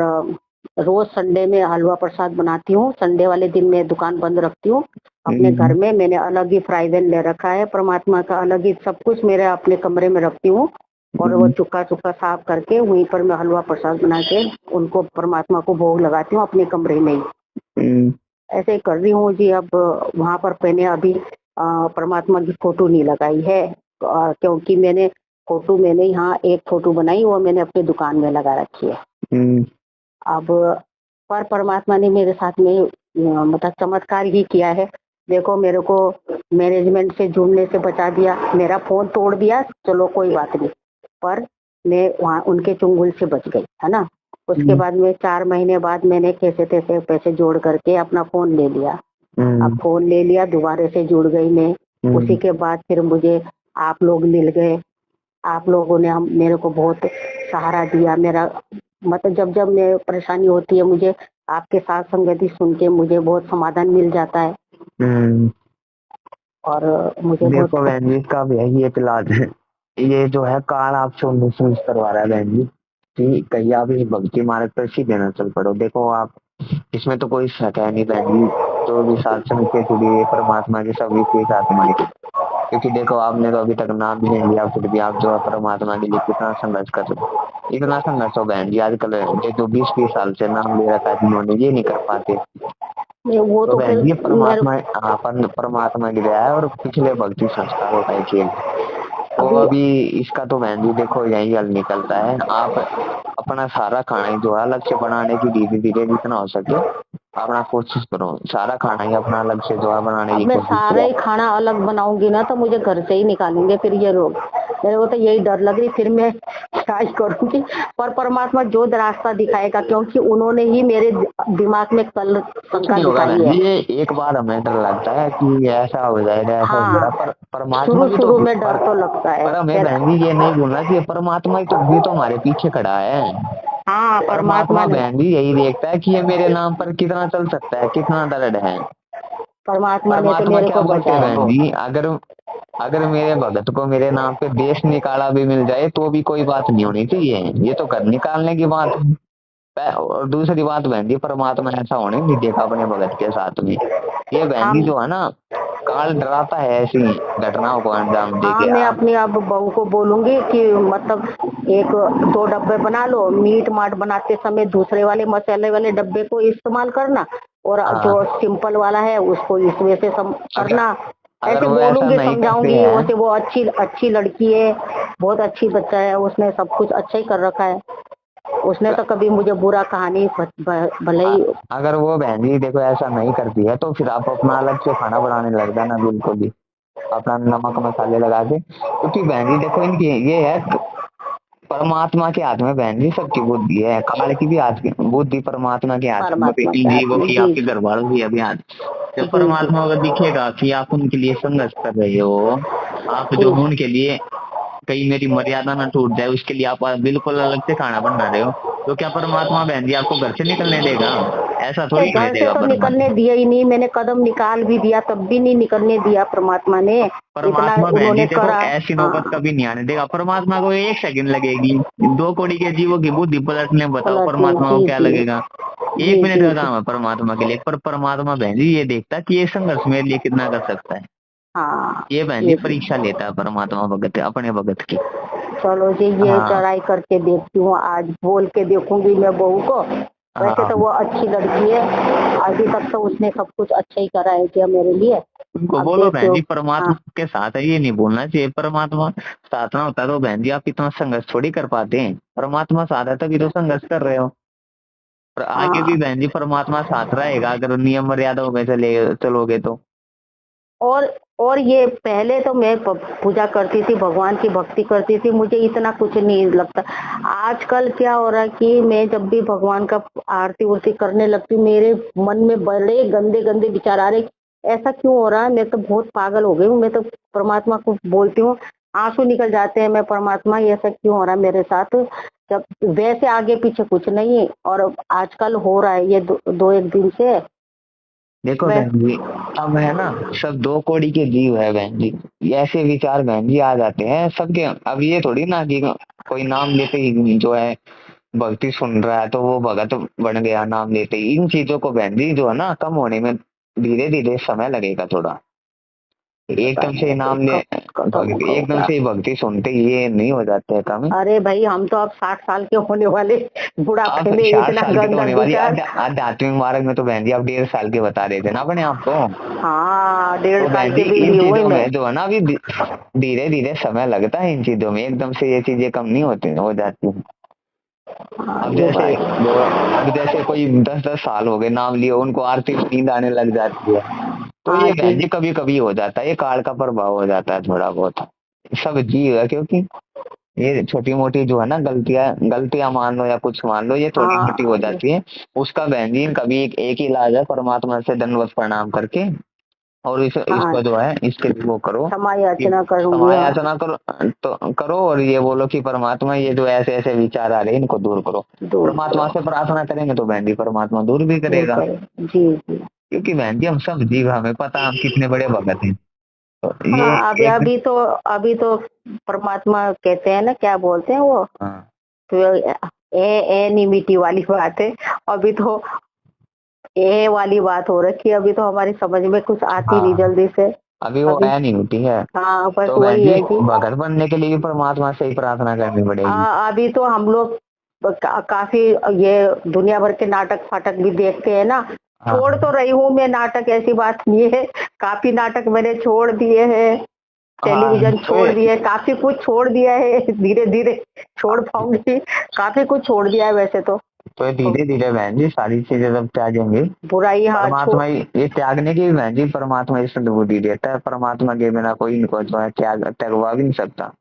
रोज संडे में हलवा प्रसाद बनाती हूँ। संडे वाले दिन मैं दुकान बंद रखती हूँ। अपने घर में मैंने अलग ही फ्राइवेन ले रखा है, परमात्मा का अलग ही सब कुछ मेरे अपने कमरे में रखती हूँ और वो चुक्का चुक्का साफ करके वहीं पर मैं हलवा प्रसाद बना के उनको परमात्मा को भोग लगाती हूँ अपने कमरे में ही। ऐसे ही कर रही हूँ जी। अब वहां पर मैंने अभी परमात्मा की फोटो नहीं लगाई है क्योंकि मैंने यहाँ एक फोटो बनाई, वो मैंने अपनी दुकान में लगा रखी है। अब पर परमात्मा ने मेरे साथ में मतलब चमत्कार ही किया है। देखो मेरे को मैनेजमेंट से जुड़ने से बचा दिया, मेरा फोन तोड़ दिया, चलो कोई बात नहीं, पर मैं वहाँ उनके चुंगल से बच गई है ना। उसके बाद में 4 महीने बाद मैंने कैसे तैसे पैसे जोड़ करके अपना फोन ले लिया। अब फोन ले लिया, दोबारा से जुड़ गई मैं। उसी के बाद फिर मुझे आप लोग मिल गए, आप लोगों ने मेरे को बहुत सहारा दिया। मेरा मतलब जब जब मैं परेशानी होती है मुझे आपके साथ संगति सुन के मुझे बहुत समाधान मिल जाता है और मुझे देखो बहन जी इसका भी यही एक इलाज है, ये जो है कार्ड आपसे महसूस करवा रहा है बहन जी कि कहीं आप इस भक्ति मार्ग पर सीधे न चल पड़ो। देखो आप इसमें तो कोई शक है नहीं बहन जी, जो भी सात्संग से जुड़ी है परमात्मा के सभी के आत्मा है। क्योंकि देखो आपने तो अभी तक नाम भी नहीं लिया, फिर भी आप जो है परमात्मा के लिए कितना संघर्ष कर रहे हो। इतना संघर्ष हो बहन जी आजकल ये जो 20-20 साल से नाम ले रखा है जिन्होंने, ये नहीं कर पाते। वो तो बहन जी परमात्मा परमात्मा की दया है और पिछले भक्ति संस्कारों का खेल। तो अभी इसका तो बहन जी देखो यही हल निकलता है, आप अपना सारा खाना जो है अलग से बनाने की धीरे धीरे जितना हो सके अपना कोशिश करो, सारा खाना ही अपना अलग से जो है बनाने की मैं कोशिश सारा ही खाना अलग बनाऊंगी ना तो मुझे घर से ही निकालेंगे फिर ये लोग, मेरे को तो यही डर लग रही। फिर मैं क्या करूंगी, पर परमात्मा जो रास्ता दिखाएगा, क्योंकि उन्होंने ही मेरे दिमाग में कल शंका दिखाई है। ये एक बार हमें डर लगता है कि ऐसा हो जाएगा ऐसा हो जाएगा, पर परमात्मा भी शुरू में डर तो लगता है। पर हमें बहन जी ये नहीं भूलना कि परमात्मा ही तो भी तो हमारे पीछे खड़ा है। हाँ परमात्मा बहन जी यही देखता है कि ये मेरे नाम पर कितना चल सकता है, कितना दृढ़ है। परमात्मा ने तो मेरे क्या को बोलते हैं बचाया। बहन जी, अगर मेरे भगत को मेरे नाम पे देश निकाला भी मिल जाए तो भी कोई बात नहीं होनी चाहिए, ये तो घर निकालने की बात है। और दूसरी बात बहन जी परमात्मा ऐसा होने नहीं देखा अपने भगत के साथ में। ये बहन जी जो है ना काल डराता है ऐसी घटनाओं को अंजाम दे के। मैं अपनी अब बहू को बोलूंगी कि मतलब 1-2 डब्बे बना लो, मीट माट बनाते समय दूसरे वाले मसाले वाले डब्बे को इस्तेमाल करना और जो सिंपल वाला है उसको इस वजह से करना। ऐसे बोलूंगी, समझाऊंगी। वैसे वो अच्छी लड़की है, बहुत अच्छी बच्चा है, उसने सब कुछ अच्छा ही कर रखा है, उसने तो कभी मुझे बुरा कहानी भले ही। अगर वो बहन जी देखो ऐसा नहीं करती है तो फिर आप अपना अलग से खाना बनाने लग जाना, बिल्कुल भी अपना नमक मसाले लगा के। क्योंकि बहन जी देखो इनकी ये है परमात्मा के हाथ में बहन जी सबकी बुद्धि है, काल की भी हाथ की बुद्धि परमात्मा के हाथ में, जीवों की आपके घर वालों की अभी हाथ। जब परमात्मा को दिखेगा कि आप उनके लिए संघर्ष कर रहे हो, आप जो उनके लिए कहीं मेरी मर्यादा ना टूट जाए उसके लिए आप बिल्कुल अलग से खाना बना रहे हो, तो क्या परमात्मा बहन जी आपको घर से निकलने देगा? ऐसा थोड़ी कर देगा। तो निकलने दिया ही नहीं, मैंने कदम निकाल भी दिया तब भी नहीं निकलने दिया परमात्मा ने। परमात्मा बहन जी देखो ऐसी नौबत कभी नहीं आने देगा। परमात्मा को 1 सेकंड लगेगी 2 करोड़ के जीवों की बुद्धि पलटने, बताओ परमात्मा को क्या लगेगा? 1 मिनट का काम है परमात्मा के लिए, पर परमात्मा बहन जी ये देखता कि ये संघर्ष मेरे लिए कितना कर सकता है। ये बहन जी परीक्षा लेता है परमात्मा भगत अपने भगत की। चलो जी ये चढ़ाई करके देखती हूँ, आज बोल के देखूंगी मैं बहू को। वैसे तो वो अच्छी लड़की है, अभी तक तो उसने सब कुछ अच्छा ही करा है क्या मेरे लिए। उनको अब बोलो देखते बहन हो। जी हाँ परमात्मा के साथ है, ये नहीं बोलना चाहिए परमात्मा साथ ना होता तो बहन जी आप इतना संघर्ष थोड़ी कर पाते हैं। परमात्मा साथ है तभी तो संघर्ष कर रहे हो। और आगे भी हाँ। बहन जी परमात्मा साथ रहेगा अगर नियम मर्यादाओं में चले चलोगे तो। और और ये पहले तो मैं पूजा करती थी, भगवान की भक्ति करती थी, मुझे इतना कुछ नहीं लगता। आजकल क्या हो रहा है कि मैं जब भी भगवान का आरती उरती करने लगती हूँ, मेरे मन में बड़े गंदे गंदे विचार आ रहे। ऐसा क्यों हो रहा है? मैं तो बहुत पागल हो गई हूँ। मैं तो परमात्मा को बोलती हूँ, आंसू निकल जाते हैं। मैं परमात्मा ये ऐसा क्यों हो रहा है मेरे साथ? जब वैसे आगे पीछे कुछ नहीं है, और आजकल हो रहा है ये दो एक दिन से। देखो मैं बहन जी अब है ना, सब दो कौड़ी के जीव है बहन जी। ये ऐसे विचार बहन जी आ जाते हैं सबके। अब ये थोड़ी ना कि कोई नाम लेते ही जो है भक्ति सुन रहा है तो वो भगत बन गया नाम लेते ही। इन चीजों को बहन जी जो है ना कम होने में धीरे धीरे समय लगेगा थोड़ा। पता एकदम से नहीं नाम ले कब होगा वो एकदम क्या। से ही भक्ति सुनते ही ये नहीं हो जाते है काम। अरे भाई, हम तो अब 60 साल के होने वाले, आप बुढ़ापे में 60 इतना साल की तो गंदा होने वाली विचार। आध्यात्मिक मार्ग में तो बहन जी आप 1.5 साल के बता रहे थे ना अपने आप को। हाँ, 1.5 साल तो बहन जी की भी इन नहीं हुई चीजों मैं। में जो है ना अभी धीरे धीरे समय लगता है इन चीजों में, एकदम से ये चीजें कम नहीं होती हो जाती हैं। हाँ, अब ये जैसे बात है। जो अब जैसे कोई 10-10 साल हो गए नाम लिए उनको आरती में नींद आने लग जाती है। तो हाँ ये जी। बहन जी कभी कभी हो जाता है, ये काल का प्रभाव हो जाता है थोड़ा बहुत। सब जीव है क्योंकि ये छोटी मोटी जो है ना गलतियां गलतियां मान लो या कुछ मान लो ये थोड़ी मोटी हो हाँ जाती है। उसका बहन जी कभी एक ही इलाज है, परमात्मा से दंडवत प्रणाम करके और हाँ, इसको जो है इसके लिए वो करो क्षमा कि याचना करूंगी, क्षमा हाँ। याचना करो। तो करो और ये बोलो कि परमात्मा ये जो ऐसे ऐसे विचार आ रहे हैं इनको दूर करो। दूर परमात्मा करो। से प्रार्थना करेंगे तो बहन जी परमात्मा दूर भी दूर करेगा। करो। जी जी। क्योंकि बहन जी हम सब जीव, हमें पता हम कितने बड़े भगत हैं। तो ये हाँ, अभी एक अभी तो परमात्मा कहते हैं ना, क्या बोलते हैं वो? हाँ तो एनिमिटी वाली बात है। अभी तो ये वाली बात हो रखी है। अभी तो हमारी समझ में कुछ आती नहीं हाँ जल्दी से। अभी वो अभी है नहीं होती है। हाँ, बस तो बहन वही जी है कि भगत बनने के लिए भी परमात्मा से ही प्रार्थना करनी पड़ेगी। अभी तो हम लोग काफी ये दुनिया भर के नाटक फाटक भी देखते हैं ना। हाँ छोड़ तो रही हूँ मैं नाटक, ऐसी बात नहीं है। काफी नाटक मैंने छोड़ दिए हैं, हाँ टेलीविजन छोड़ दिए, काफी कुछ छोड़ दिया है। धीरे धीरे छोड़ पाऊंगी। काफी कुछ छोड़ दिया है वैसे तो। तो धीरे धीरे बहन जी सारी चीजें जब त्यागेंगे बुराई, हाँ, परमात्मा ही ये त्यागने की भी बहन जी परमात्मा ही सद्बुद्धि देता है। परमात्मा के बिना कोई इनको जो है त्याग त्यागवा भी नहीं सकता।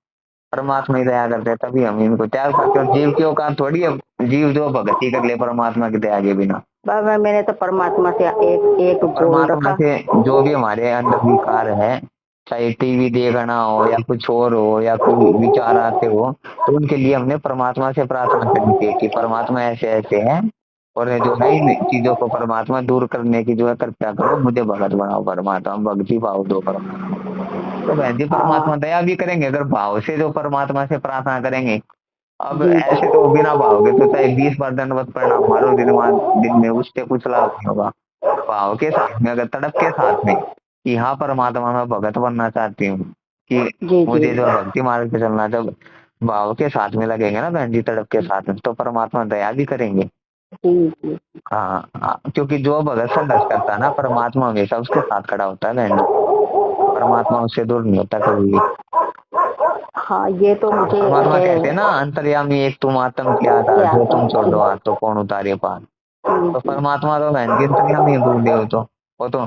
परमात्मा ही दया करते हैं तभी हम इनको त्याग पाते हैं। और जीव की औकात थोड़ी है जीव जो भक्ति कर ले परमात्मा के दया के बिना। मैंने तो परमात्मा से एक एक तो बोल परमात्मा रखा। से जो भी हमारे अंदर विकार है, चाहे टीवी देखना हो या कुछ और हो या कोई विचार आते हो, तो उनके लिए हमने परमात्मा से प्रार्थना करनी चाहिए कि परमात्मा ऐसे ऐसे है और जो है इन चीजों को परमात्मा दूर करने की जो है कृपया करो, मुझे भगत बनाओ परमात्मा, भक्ति भाव दो परमात्मा। तो बहन जी हाँ परमात्मा दया भी करेंगे अगर भाव से जो परमात्मा से प्रार्थना करेंगे। अब जी ऐसे तो बिना भाव के तो चाहे 20 बार दंडवत प्रणाम मारो दिन में उससे कुछ लाभ नहीं होगा। भाव के साथ में अगर तड़प के साथ में कि हाँ परमात्मा मैं भगत बनना चाहती हूँ कि जी जी मुझे जो भक्ति मार्ग पे चलना, जब भाव के साथ में लगेंगे ना बहन जी तड़प के साथ में तो परमात्मा दया भी करेंगे। जी जी। हाँ हाँ, क्योंकि जो भगत संघर्ष करता है ना परमात्मा हमेशा उसके साथ खड़ा होता है बहन जी। परमात्मा उससे दूर नहीं होता कभी भी। हाँ, ये तो मुझे परमात्मा कहते हैं है। ना अंतर्यामी एक तुम आत्म के आधार क्या जो था? तुम जी छोड़ो हाथ तो कौन उतारे पार। जी तो जी परमात्मा तो बहन जी अंतर्यामी है गुरुदेव तो वो तो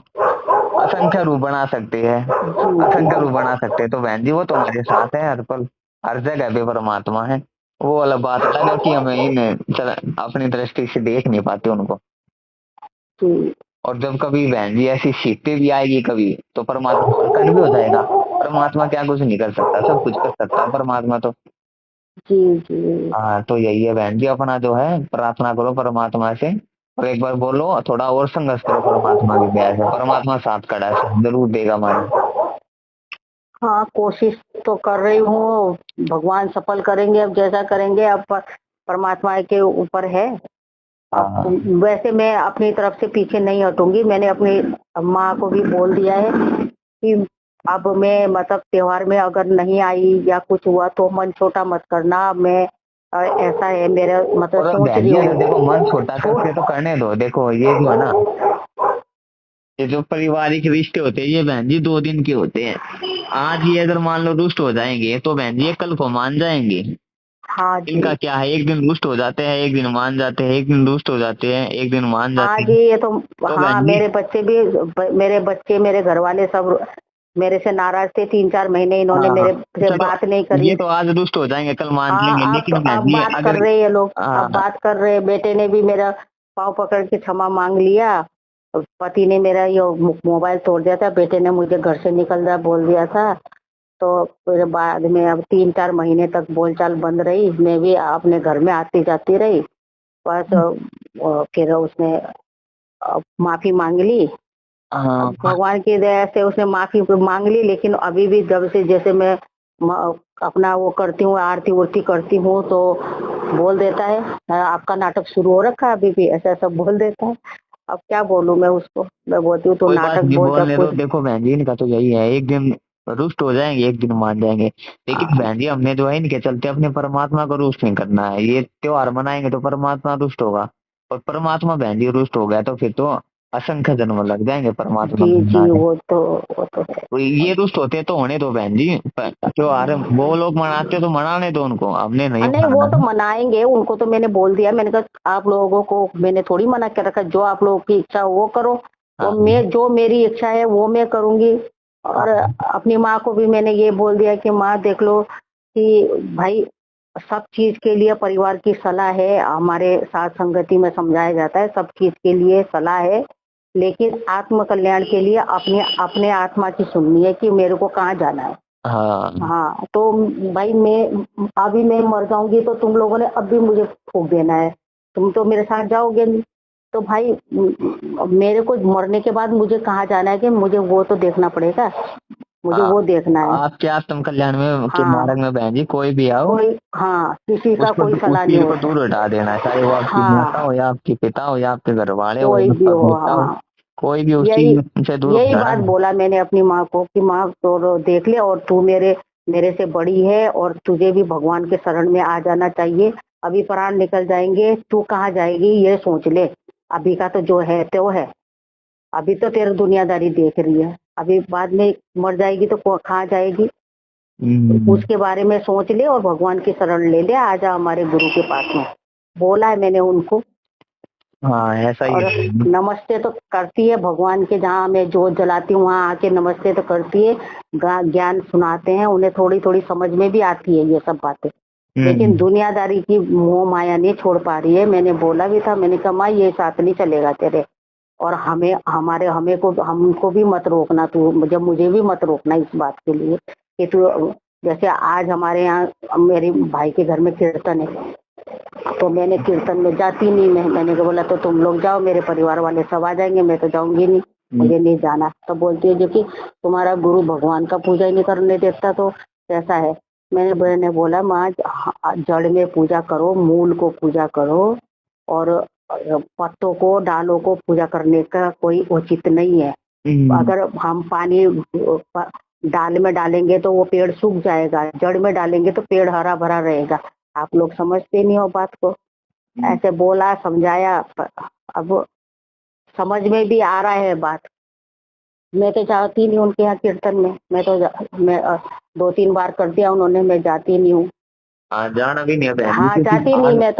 असंख्य रूप बना सकते हैं। जी असंख्य जी। रूप बना सकते हैं तो बहन जी वो तुम्हारे साथ है हर पल, हर जगह पे परमात्मा है। वो अलग बात अलग है कि हमें इन अपनी दृष्टि से देख नहीं पाते उनको। जी और जब कभी बहन जी ऐसी शिफ्टें भी आएगी कभी तो परमात्मा प्रकट भी हो जाएगा। परमात्मा क्या कुछ नहीं कर सकता, सब कुछ कर सकता है परमात्मा तो। जी जी। हाँ तो यही है बहन जी अपना जो है प्रार्थना करो परमात्मा से। और एक बार बोलो थोड़ा और संघर्ष करो परमात्मा की दया से, परमात्मा साथ खड़ा है साथ जरूर देगा हमारे। हाँ, कोशिश तो कर रही हूँ। भगवान सफल करेंगे, अब जैसा करेंगे। अब परमात्मा के ऊपर है। अब हाँ वैसे मैं अपनी तरफ से पीछे नहीं हटूंगी। मैंने अपनी माँ को भी बोल दिया है कि अब मैं मतलब त्योहार में अगर नहीं आई या कुछ हुआ तो मन छोटा मत करना। मैं ऐसा है मेरा, मतलब और सोच बहन रही जी अगर देखो मन हूँ। छोटा करके तो करने दो, देखो ये जो है ना ये जो पारिवारिक रिश्ते होते हैं ये बहन जी 2 दिन के होते हैं। आज ये अगर मान लो रुष्ट हो जाएंगे तो बहन जी ये कल को मान जाएंगे। हाँ जी। इनका क्या है, एक दिन रुष्ट हो जाते हैं, एक दिन मान जाते हैं, एक दिन रुष्ट हो जाते हैं, एक दिन मान हाँ जाते जी, हैं। ये तो तो हाँ, बहन जी मेरे बच्चे मेरे घर वाले सब मेरे से नाराज थे, 3-4 महीने इन्होंने हाँ मेरे से चलो, बात नहीं करी। ये तो आज रुष्ट हो जाएंगे कल मान जाएंगे, हाँ, लेकिन बहन अब जी बात कर अगर रहे हैं ये लोग, अब हाँ बात कर रहे हैं। बेटे ने भी मेरा पाँव पकड़ के क्षमा मांग लिया। पति ने मेरा ये मोबाइल तोड़ दिया था, बेटे ने मुझे घर से निकल जा बोल दिया था। तो फिर बाद में अब 3-4 महीने तक बोलचाल बंद रही, मैं भी अपने घर में आती जाती रही। बस फिर उसने माफी मांग ली। हाँ अब भगवान की दया से उसने माफी मांग ली, लेकिन अभी भी जब से जैसे मैं अपना वो करती हूँ, आरती उरती करती हूँ, तो बोल देता है आपका नाटक शुरू हो रखा है अभी भी, ऐसा सब बोल देता है। अब क्या बोलूं मैं उसको, मैं बोलती हूँ तो कोई बात नाटक नहीं, बोल सब बोलने दो। कुछ। देखो बहन जी इनका तो यही है, एक दिन रुष्ट हो जाएंगे, एक दिन मान जाएंगे। लेकिन बहन जी हमने जो है इनके चलते अपने परमात्मा को रुष्ट नहीं करना है। ये त्योहार मनाएंगे तो परमात्मा रुष्ट होगा, और परमात्मा बहन जी रुष्ट हो गया तो फिर तो असंख्य जन्म लग जाएंगे परमात्मा जी को जी, मनाने। वो तो है। तो ये रुष्ट होते तो होने दो बहन जी, त्योहार वो लोग मनाते तो मनाने दो उनको, हमने नहीं नहीं, वो मनाना तो है। मनाएंगे, उनको तो मैंने बोल दिया। मैंने कहा आप लोगों को मैंने थोड़ी मना कर रखा, जो आप लोगों की इच्छा हो वो करो। वो हाँ मैं जो मेरी इच्छा है वो मैं करूंगी। और हाँ अपनी माँ को भी मैंने ये बोल दिया कि माँ देख लो कि भाई सब चीज के लिए परिवार की सलाह है, हमारे साथ संगति में समझाया जाता है, सब चीज के लिए सलाह है, लेकिन आत्म कल्याण के लिए अपने अपने आत्मा की सुननी है कि मेरे को कहाँ जाना है। हाँ हाँ, तो भाई मैं मर जाऊंगी तो तुम लोगों ने अब भी मुझे फूंक देना है, तुम तो मेरे साथ जाओगे नहीं। तो भाई मेरे को मरने के बाद मुझे कहाँ जाना है कि मुझे वो तो देखना पड़ेगा, मुझे हाँ, वो देखना है। आपके आत्म कल्याण में के हाँ, मार्ग में बहन जी कोई भी आओ, कोई, हाँ, किसी का उसको कोई उस सलाह नहीं चीज को होता। दूर हटा देना है, चाहे वो आपकी माता हाँ, हो या आपके पिता हो या आपके घर वाले हो कोई या भी आपका हो, बेटा हो, हाँ। कोई भी उस यही चीज से दूर यही हटाना बात है। बोला मैंने अपनी माँ को कि माँ तो देख ले, और तू मेरे मेरे से बड़ी है और तुझे भी भगवान के शरण में आ जाना चाहिए। अभी प्राण निकल जाएंगे, तू कहाँ जाएगी ये सोच ले। अभी का तो जो है तो है, अभी तो तेरी दुनियादारी देख रही है, अभी बाद में मर जाएगी तो कहाँ जाएगी। हम्म, उसके बारे में सोच ले और भगवान की शरण ले ले, आजा हमारे गुरु के पास में, बोला है मैंने उनको। हाँ ऐसा ही और है बहन जी। नमस्ते तो करती है भगवान के, जहाँ मैं जोत जलाती हूँ वहाँ आके नमस्ते तो करती है। ज्ञान सुनाते हैं, उन्हें थोड़ी थोड़ी समझ में भी आती है ये सब बातें, लेकिन हम्म, दुनियादारी की मोह माया नहीं छोड़ पा रही है। मैंने बोला भी था, मैंने कहा माँ ये साथ नहीं चलेगा तेरे, और हमें को हमको भी मत रोकना, तू मुझे भी मत रोकना इस बात के लिए कि तू, जैसे आज हमारे यहाँ मेरे भाई के घर में कीर्तन है, तो मैंने कीर्तन में जाती नहीं, मैंने कहा बोला तो तुम लोग जाओ, मेरे परिवार वाले सब आ जाएंगे, मैं तो जाऊंगी नहीं, मुझे नहीं जाना। तो बोलती है जो कि तुम्हारा गुरु भगवान का पूजा ही नहीं करने देता तो कैसा है। मैंने बोला माँ जड़ में पूजा करो, मूल को पूजा करो, और पत्तों को डालों को पूजा करने का कोई उचित नहीं है। हम्म, अगर हम पानी डाल में डालेंगे तो वो पेड़ सूख जाएगा, जड़ में डालेंगे तो पेड़ हरा भरा रहेगा। आप लोग समझते नहीं हो बात को। ऐसे बोला, समझाया, अब समझ में भी आ रहा है बात। मैं तो जाती नहीं उनके यहाँ कीर्तन में, मैं 2-3 बार कर दिया उन्होंने, मैं जाती नहीं हूँ। हाँ जाना भी नहीं है बहन जी, हाँ, जाती नहीं, मैं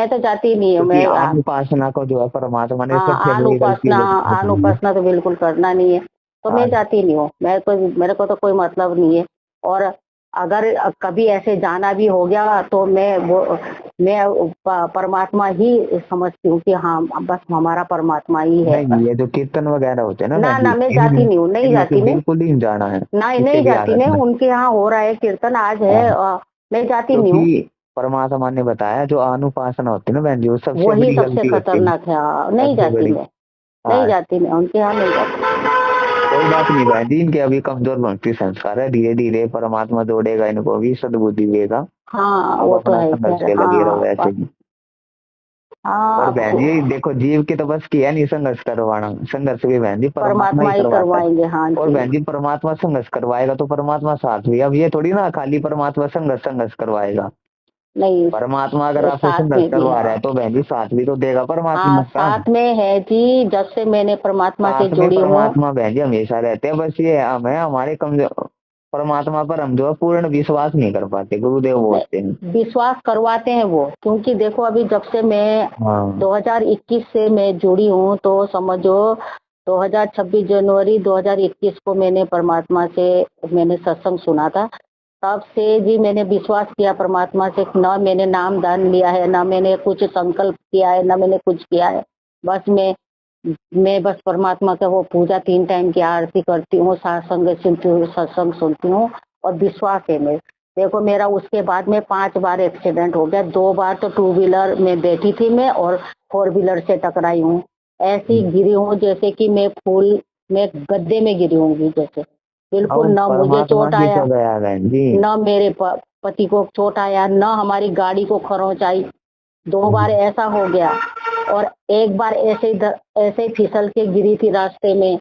तो जाती नहीं हूँ। क्योंकि मैं आन उपासना को जो है परमात्मा ने हाँ, सबसे बड़ी गलती आन बताई है। उपासना तो बिल्कुल करना नहीं है, तो मैं हाँ जाती नहीं हूँ। मेरे को तो कोई मतलब नहीं है। और अगर कभी ऐसे जाना भी हो गया तो मैं परमात्मा ही समझती हूँ कि हाँ बस हमारा परमात्मा ही है नहीं, बस। ये जो कीर्तन वगैरह होते हैं ना ना बहन जी, ना, मैं जाती इनमें नहीं हूँ, नहीं इनमें तो जाती मैं। बिल्कुल ही नहीं जाना है, नहीं, किसी नहीं भी जाती हालत मैं, में। उनके यहाँ हो रहा है कीर्तन आज है, हाँ, मैं जाती नहीं हूँ। क्योंकि परमात्मा ने बताया जो अनुपासना होती है ना बहन जी, वो सबसे वही बड़ी सबसे गलती होती है, खतरनाक है। नहीं सबसे जाती बड़ी। मैं, नहीं हाँ जाती मैं उनके यहाँ, नहीं जाती। कोई बात नहीं बहन जी, इनके अभी कमजोर भक्ति संस्कार है, धीरे धीरे परमात्मा जोड़ेगा इनको भी, सद्बुद्धि देगा। हाँ, आप वो तो अपना है संघर्ष खैर, के लगे रहो हाँ ऐसे ही। और हाँ, बहन जी देखो, जीव के तो बस की है नहीं संघर्ष करवाना, संघर्ष भी बहन जी परमात्मा परमात्मा ही ही करवाता है। करवाएंगे, हाँ और जी। बहन जी परमात्मा संघर्ष करवाएगा तो परमात्मा साथ भी, अब ये थोड़ी ना खाली परमात्मा संघर्ष संघर्ष करवाएगा। नहीं, परमात्मा अगर वो आपसे साथ संघर्ष में भी करवा है। रहा है तो बहन जी साथ भी तो देगा हाँ, परमात्मा का। साथ में है जी, जब से मैंने परमात्मा से साथ में जुड़ी हूँ। परमात्मा बहन जी हमेशा रहते हैं, बस ये हमें हमारे कमजोर परमात्मा पर हम जो है पूर्ण विश्वास नहीं कर पाते, गुरुदेव बोलते हैं। विश्वास करवाते हैं वो, क्योंकि देखो अभी जब से मैं हाँ 2021 से मैं जुड़ी हूँ, तो समझो 2026 जनवरी 2021 को मैंने परमात्मा से मैंने सत्संग सुना था। तब से जी मैंने विश्वास किया परमात्मा से, न मैंने नाम दान लिया है, न मैंने कुछ संकल्प किया है, न मैंने कुछ किया है। बस मैं बस परमात्मा का वो पूजा 3 टाइम की आरती करती हूँ, सत्संग सुनती हूँ, सत्संग सुनती हूँ, और विश्वास है मेरे। देखो मेरा उसके बाद में 5 बार एक्सीडेंट हो गया, 2 बार तो टू व्हीलर में बैठी थी मैं और 4 व्हीलर से टकराई हूँ। ऐसी गिरी हूँ जैसे कि मैं गड्ढे में गिरी हूँगी जैसे। बिल्कुल, अब न मुझे परमात्मा चोट की आया, तो दया बहन जी। न मेरे पति को चोट आया, न हमारी गाड़ी को खरोंच आई। 2 बार ऐसा हो गया, और एक बार ऐसे ही फिसल के गिरी थी रास्ते में।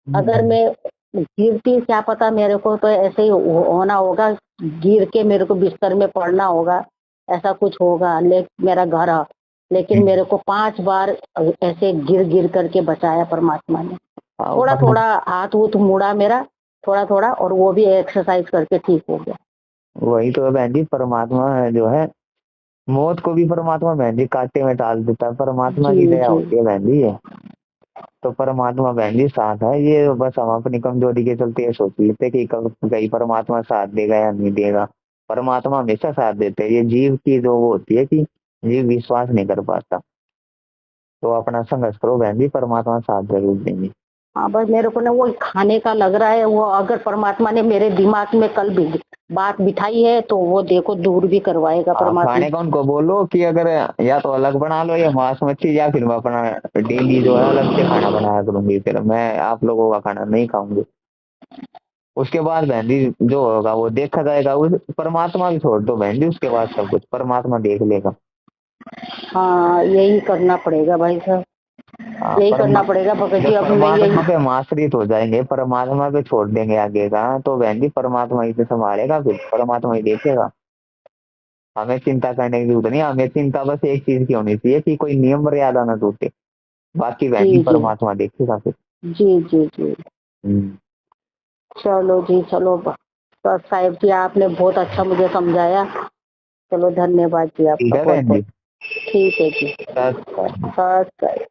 अगर मैं गिरती, क्या पता मेरे को तो ऐसे ही होना होगा, गिर के मेरे को बिस्तर में पड़ना होगा, ऐसा कुछ होगा। मेरा घर है, लेकिन मेरे को 5 बार ऐसे गिर गिर करके बचाया परमात्मा ने। अब थोड़ा थोड़ा हाथ वूथ मुड़ा मेरा, थोड़ा थोड़ा, और वो भी एक्सरसाइज करके ठीक हो गया। वही तो है बहन जी, परमात्मा है जो है, मौत को भी परमात्मा बहन जी कांटे में टाल देता है, परमात्मा जी की दया जी। होती है बहन जी ये। तो परमात्मा बहन जी साथ है, ये बस हम अपनी कमजोरी के चलते ये सोच लेते कि कहीं परमात्मा साथ देगा या नहीं देगा। परमात्मा हमेशा साथ देते हैं, ये जीव की जो वो होती है कि जीव विश्वास नहीं कर पाता, तो अपना संघर्ष करो बहन जी, परमात्मा साथ जरूर देंगे। हाँ, बस मेरे को ना वो खाने का लग रहा है, वो अगर परमात्मा ने मेरे दिमाग में कल भी बात बिठाई है तो वो देखो दूर भी करवाएगा परमात्मा। खाने का उनको बोलो कि अगर या तो अलग बना लो या मांस मच्छी, या फिर मैं अपना डेली जो है अलग से खाना बनाया करूंगी, फिर मैं आप लोगों का खाना नहीं खाऊंगी। उसके बाद बहन जी जो होगा वो देखा जाएगा, उस परमात्मा भी छोड़ दो बहन जी, उसके बाद सब कुछ परमात्मा देख लेगा। हाँ, यही करना पड़ेगा भाई साहब, यही करना पड़ेगा भगत जी। जब अब मैं परमात्मा यही, पे हम आश्रित हो जाएंगे, परमात्मा पे छोड़ देंगे आगे का, तो बहन जी परमात्मा ही से संभालेगा, फिर परमात्मा ही देखेगा। हमें चिंता करने की जरूरत नहीं, हमें चिंता बस एक चीज की होनी चाहिए कि कोई नियम मर्यादा ना टूटे, बाकी बहन जी जी जी परमात्मा देखेगा फिर। जी जी जी। हम्म। चलो जी, चलो बस साहिब जी, आपने बहुत अच्छा मुझे समझाया। चलो, धन्यवाद जी ठीक आपका है बहुत बहन जी। बहुत। ठीक है जी। सत बस।